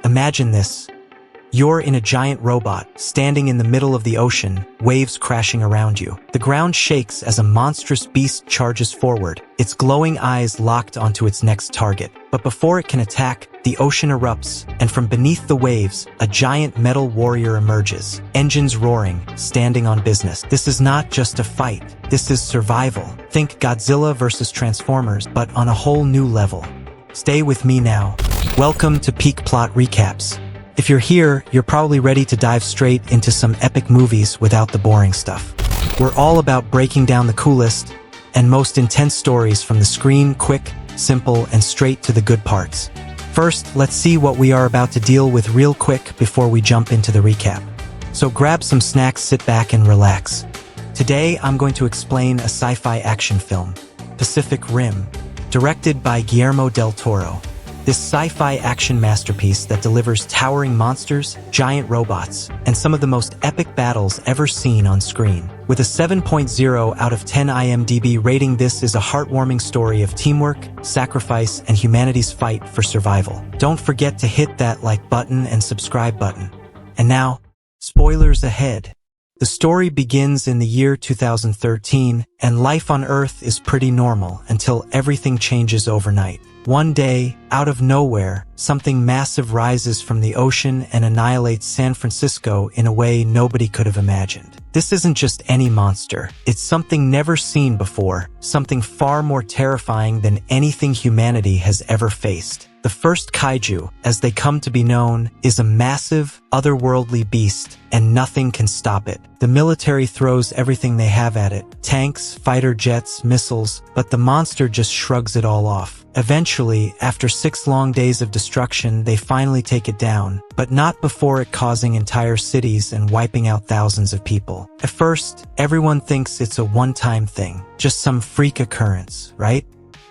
Imagine this. You're in a giant robot, standing in the middle of the ocean, waves crashing around you. The ground shakes as a monstrous beast charges forward, its glowing eyes locked onto its next target. But before it can attack, the ocean erupts, and from beneath the waves, a giant metal warrior emerges, engines roaring, standing on business. This is not just a fight, this is survival. Think Godzilla versus Transformers, but on a whole new level. Stay with me now. Welcome to Peak Plot Recaps. If you're here, you're probably ready to dive straight into some epic movies without the boring stuff. We're all about breaking down the coolest and most intense stories from the screen, quick, simple, and straight to the good parts. First, let's see what we are about to deal with real quick before we jump into the recap. So grab some snacks, sit back, and relax. Today, I'm going to explain a sci-fi action film, Pacific Rim, directed by Guillermo del Toro. This sci-fi action masterpiece that delivers towering monsters, giant robots, and some of the most epic battles ever seen on screen. With a 7.0 out of 10 IMDb rating, this is a heartwarming story of teamwork, sacrifice, and humanity's fight for survival. Don't forget to hit that like button and subscribe button. And now, spoilers ahead. The story begins in the year 2013, and life on Earth is pretty normal until everything changes overnight. One day, out of nowhere, something massive rises from the ocean and annihilates San Francisco in a way nobody could have imagined. This isn't just any monster. It's something never seen before, something far more terrifying than anything humanity has ever faced. The first kaiju, as they come to be known, is a massive, otherworldly beast, and nothing can stop it. The military throws everything they have at it, tanks, fighter jets, missiles, but the monster just shrugs it all off. Eventually, after 6 long days of destruction, they finally take it down, but not before it causing entire cities and wiping out thousands of people. At first, everyone thinks it's a one-time thing, just some freak occurrence, right?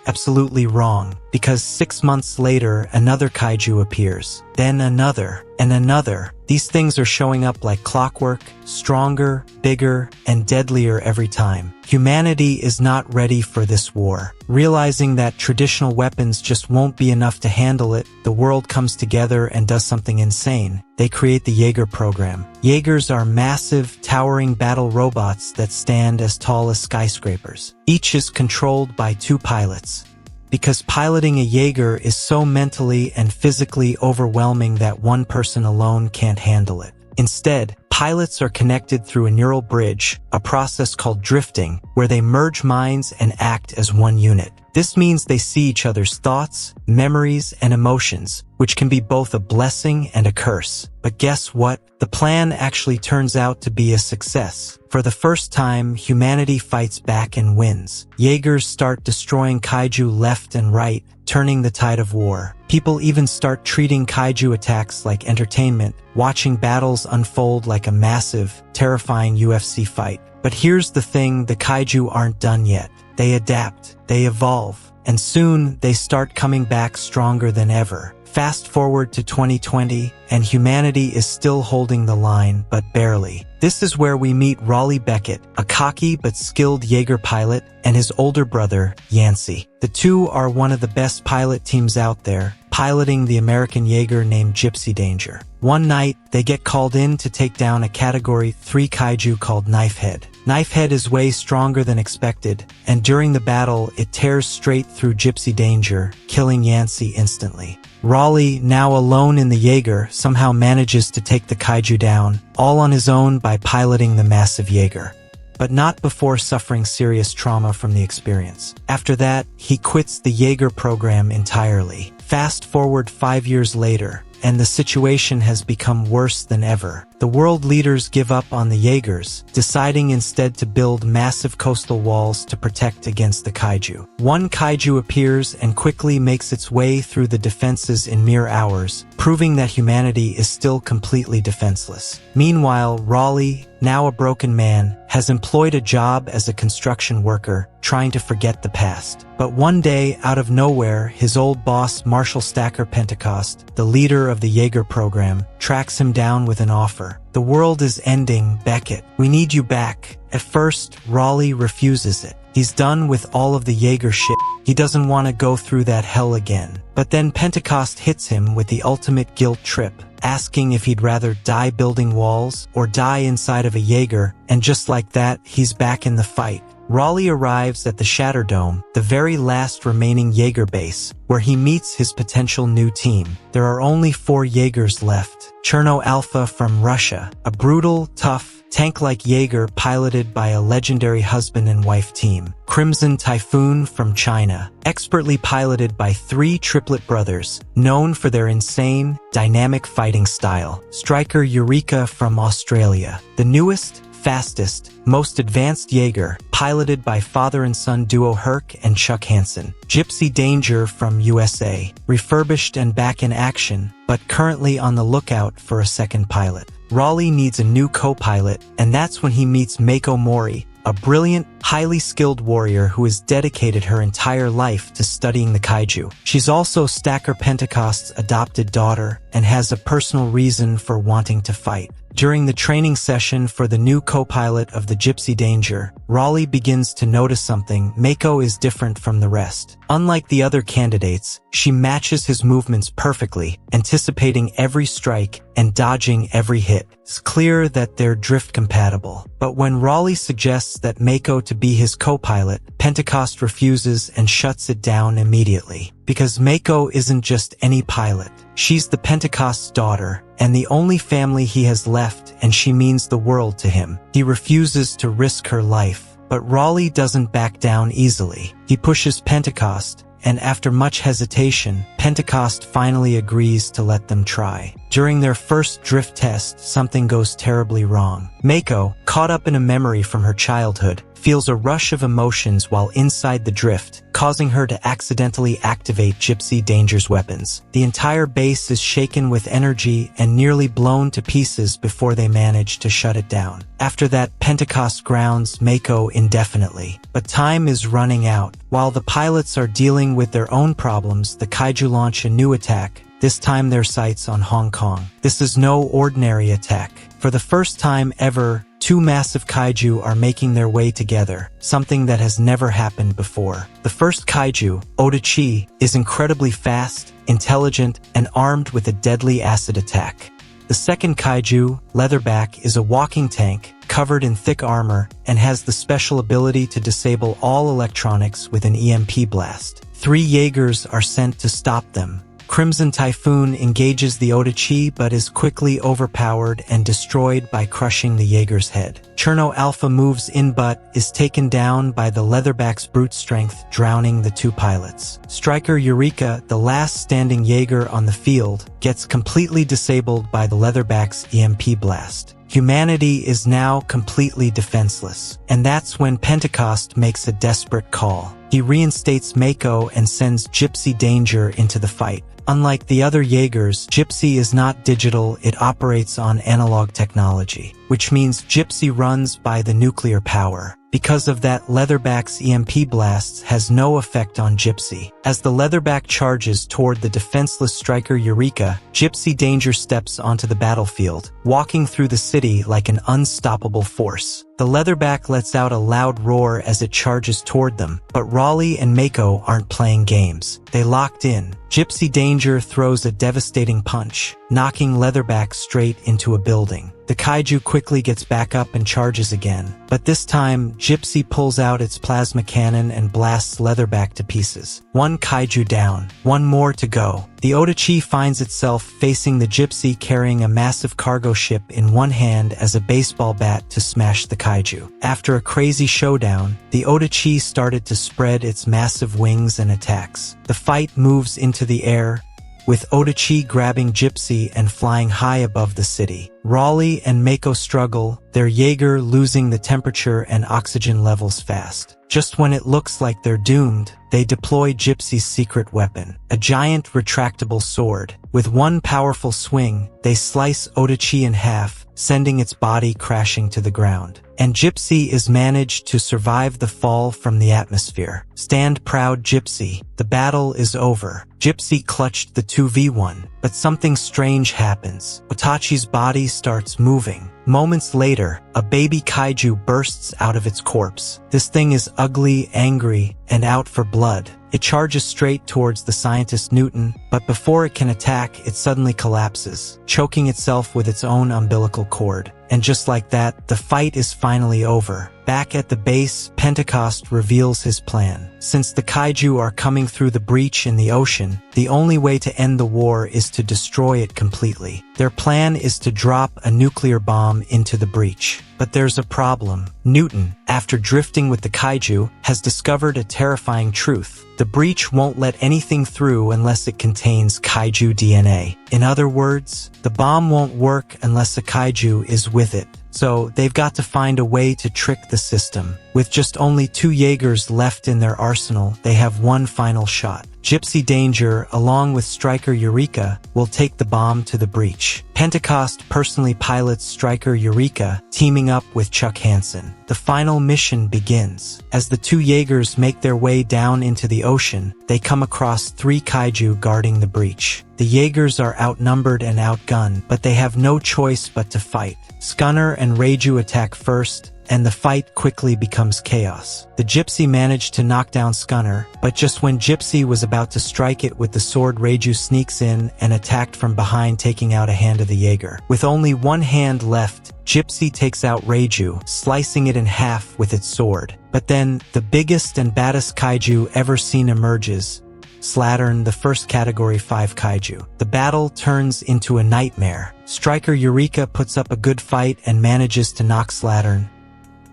Absolutely wrong, because 6 months later, another kaiju appears, then another, and another. These things are showing up like clockwork, stronger, bigger, and deadlier every time. Humanity is not ready for this war. Realizing that traditional weapons just won't be enough to handle it, the world comes together and does something insane. They create the Jaeger program. Jaegers are massive, towering battle robots that stand as tall as skyscrapers. Each is controlled by 2 pilots. Because piloting a Jaeger is so mentally and physically overwhelming that one person alone can't handle it. Instead, pilots are connected through a neural bridge, a process called drifting, where they merge minds and act as one unit. This means they see each other's thoughts, memories, and emotions, which can be both a blessing and a curse. But guess what? The plan actually turns out to be a success. For the first time, humanity fights back and wins. Jaegers start destroying kaiju left and right, turning the tide of war. People even start treating kaiju attacks like entertainment, watching battles unfold like a massive, terrifying UFC fight. But here's the thing, the kaiju aren't done yet. They adapt, they evolve, and soon they start coming back stronger than ever. Fast forward to 2020, and humanity is still holding the line, but barely. This is where we meet Raleigh Beckett, a cocky but skilled Jaeger pilot, and his older brother, Yancey. The two are one of the best pilot teams out there, piloting the American Jaeger named Gypsy Danger. One night, they get called in to take down a Category 3 kaiju called Knifehead. Knifehead is way stronger than expected, and during the battle, it tears straight through Gypsy Danger, killing Yancey instantly. Raleigh, now alone in the Jaeger, somehow manages to take the kaiju down, all on his own by piloting the massive Jaeger. But not before suffering serious trauma from the experience. After that, he quits the Jaeger program entirely. Fast forward 5 years later, and the situation has become worse than ever. The world leaders give up on the Jaegers, deciding instead to build massive coastal walls to protect against the kaiju. One kaiju appears and quickly makes its way through the defenses in mere hours, proving that humanity is still completely defenseless. Meanwhile, Raleigh, now a broken man, has employed a job as a construction worker, trying to forget the past. But one day, out of nowhere, his old boss, Marshall Stacker Pentecost, the leader of the Jaeger program, tracks him down with an offer. "The world is ending, Beckett. We need you back." At first, Raleigh refuses it. He's done with all of the Jaeger shit. He doesn't want to go through that hell again. But then Pentecost hits him with the ultimate guilt trip, asking if he'd rather die building walls or die inside of a Jaeger, and just like that, he's back in the fight. Raleigh arrives at the Shatterdome, the very last remaining Jaeger base, where he meets his potential new team. There are only 4 Jaegers left. Cherno Alpha from Russia, a brutal, tough, tank-like Jaeger piloted by a legendary husband and wife team. Crimson Typhoon from China, expertly piloted by 3 triplet brothers, known for their insane, dynamic fighting style. Striker Eureka from Australia, the newest, fastest, most advanced Jaeger, piloted by father and son duo Herc and Chuck Hansen. Gypsy Danger from USA, refurbished and back in action, but currently on the lookout for a second pilot. Raleigh needs a new co-pilot, and that's when he meets Mako Mori, a brilliant, highly skilled warrior who has dedicated her entire life to studying the kaiju. She's also Stacker Pentecost's adopted daughter and has a personal reason for wanting to fight. During the training session for the new co-pilot of the Gypsy Danger, Raleigh begins to notice something. Mako is different from the rest. Unlike the other candidates, she matches his movements perfectly, anticipating every strike and dodging every hit. It's clear that they're drift compatible. But when Raleigh suggests that Mako to be his co-pilot, Pentecost refuses and shuts it down immediately. Because Mako isn't just any pilot. She's the Pentecost's daughter, and the only family he has left, and she means the world to him. He refuses to risk her life, but Raleigh doesn't back down easily. He pushes Pentecost, and after much hesitation, Pentecost finally agrees to let them try. During their first drift test, something goes terribly wrong. Mako, caught up in a memory from her childhood, feels a rush of emotions while inside the drift, causing her to accidentally activate Gypsy Danger's weapons. The entire base is shaken with energy and nearly blown to pieces before they manage to shut it down. After that, Pentecost grounds Mako indefinitely. But time is running out. While the pilots are dealing with their own problems, the kaiju launch a new attack, this time their sights on Hong Kong. This is no ordinary attack. For the first time ever, 2 massive kaiju are making their way together, something that has never happened before. The first kaiju, Audacious, is incredibly fast, intelligent, and armed with a deadly acid attack. The second kaiju, Leatherback, is a walking tank, covered in thick armor, and has the special ability to disable all electronics with an EMP blast. 3 Jaegers are sent to stop them. Crimson Typhoon engages the Audacious but is quickly overpowered and destroyed by crushing the Jaeger's head. Cherno Alpha moves in but is taken down by the Leatherback's brute strength, drowning the 2 pilots. Striker Eureka, the last standing Jaeger on the field, gets completely disabled by the Leatherback's EMP blast. Humanity is now completely defenseless, and that's when Pentecost makes a desperate call. He reinstates Mako and sends Gypsy Danger into the fight. Unlike the other Jaegers, Gypsy is not digital, it operates on analog technology, which means Gypsy runs by the nuclear power. Because of that, Leatherback's EMP blasts has no effect on Gypsy. As the Leatherback charges toward the defenseless Striker Eureka, Gypsy Danger steps onto the battlefield, walking through the city like an unstoppable force. The Leatherback lets out a loud roar as it charges toward them, but Raleigh and Mako aren't playing games. They locked in. Gypsy Danger throws a devastating punch, knocking Leatherback straight into a building. The kaiju quickly gets back up and charges again, but this time, Gypsy pulls out its plasma cannon and blasts Leatherback to pieces. 1 kaiju down, 1 more to go. The Audacious finds itself facing the Gypsy carrying a massive cargo ship in one hand as a baseball bat to smash the kaiju. After a crazy showdown, the Audacious started to spread its massive wings and attacks. The fight moves into the air, with Audacious grabbing Gypsy and flying high above the city. Raleigh and Mako struggle, their Jaeger losing the temperature and oxygen levels fast. Just when it looks like they're doomed, they deploy Gypsy's secret weapon, a giant retractable sword. With one powerful swing, they slice Audacious in half, sending its body crashing to the ground. And Gypsy is managed to survive the fall from the atmosphere. Stand proud, Gypsy. The battle is over. Gypsy clutched the 2v1, but something strange happens. Otachi's body starts moving. Moments later, a baby kaiju bursts out of its corpse. This thing is ugly, angry, and out for blood. It charges straight towards the scientist Newton, but before it can attack, it suddenly collapses, choking itself with its own umbilical cord. And just like that, the fight is finally over. Back at the base, Pentecost reveals his plan. Since the kaiju are coming through the breach in the ocean, the only way to end the war is to destroy it completely. Their plan is to drop a nuclear bomb into the breach. But there's a problem. Newton, after drifting with the kaiju, has discovered a terrifying truth. The breach won't let anything through unless it contains kaiju DNA. In other words, the bomb won't work unless a kaiju is with it. So they've got to find a way to trick the system. With just only 2 Jaegers left in their arsenal, they have one final shot. Gypsy Danger, along with Striker Eureka, will take the bomb to the breach. Pentecost personally pilots Striker Eureka, teaming up with Chuck Hansen. The final mission begins. As the 2 Jaegers make their way down into the ocean, they come across 3 kaiju guarding the breach. The Jaegers are outnumbered and outgunned, but they have no choice but to fight. Scunner and Reiju attack first, and the fight quickly becomes chaos. The Gypsy managed to knock down Scunner, but just when Gypsy was about to strike it with the sword, Reiju sneaks in and attacked from behind, taking out a hand of the Jaeger. With only one hand left, Gypsy takes out Reiju, slicing it in half with its sword. But then, the biggest and baddest kaiju ever seen emerges. Slattern, the first Category 5 kaiju. The battle turns into a nightmare. Striker Eureka puts up a good fight and manages to knock Slattern,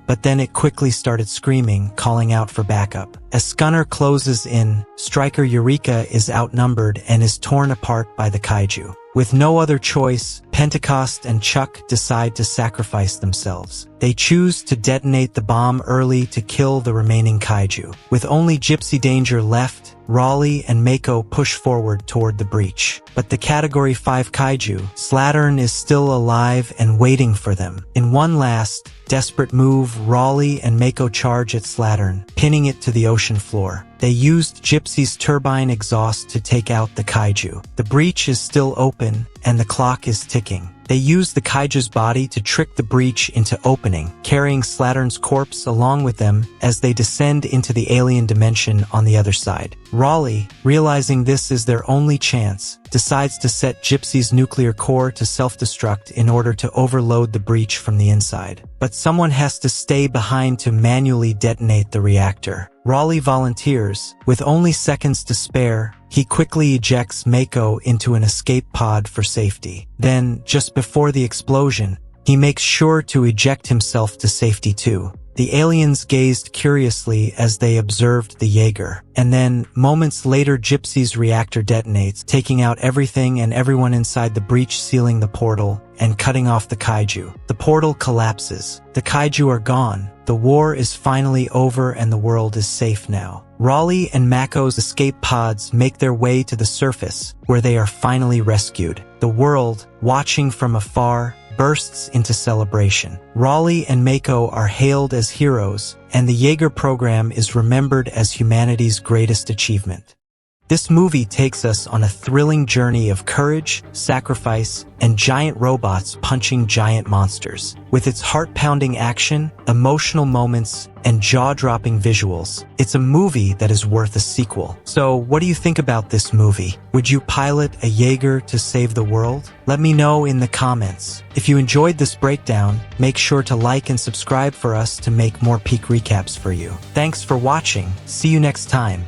but then it quickly started screaming, calling out for backup. As Scunner closes in, Striker Eureka is outnumbered and is torn apart by the kaiju. With no other choice, Pentecost and Chuck decide to sacrifice themselves. They choose to detonate the bomb early to kill the remaining kaiju. With only Gypsy Danger left, Raleigh and Mako push forward toward the breach. But the Category 5 kaiju, Slattern, is still alive and waiting for them. In one last, desperate move, Raleigh and Mako charge at Slattern, pinning it to the ocean floor. They used Gypsy's turbine exhaust to take out the kaiju. The breach is still open, and the clock is ticking. They use the kaiju's body to trick the breach into opening, carrying Slattern's corpse along with them as they descend into the alien dimension on the other side. Raleigh, realizing this is their only chance, decides to set Gypsy's nuclear core to self-destruct in order to overload the breach from the inside. But someone has to stay behind to manually detonate the reactor. Raleigh volunteers. With only seconds to spare, he quickly ejects Mako into an escape pod for safety. Then, just before the explosion, he makes sure to eject himself to safety too. The aliens gazed curiously as they observed the Jaeger. And then, moments later, Gypsy's reactor detonates, taking out everything and everyone inside the breach, sealing the portal and cutting off the kaiju. The portal collapses. The kaiju are gone. The war is finally over and the world is safe now. Raleigh and Mako's escape pods make their way to the surface, where they are finally rescued. The world, watching from afar, bursts into celebration. Raleigh and Mako are hailed as heroes, and the Jaeger program is remembered as humanity's greatest achievement. This movie takes us on a thrilling journey of courage, sacrifice, and giant robots punching giant monsters. With its heart-pounding action, emotional moments, and jaw-dropping visuals, it's a movie that is worth a sequel. So, what do you think about this movie? Would you pilot a Jaeger to save the world? Let me know in the comments. If you enjoyed this breakdown, make sure to like and subscribe for us to make more peak recaps for you. Thanks for watching. See you next time.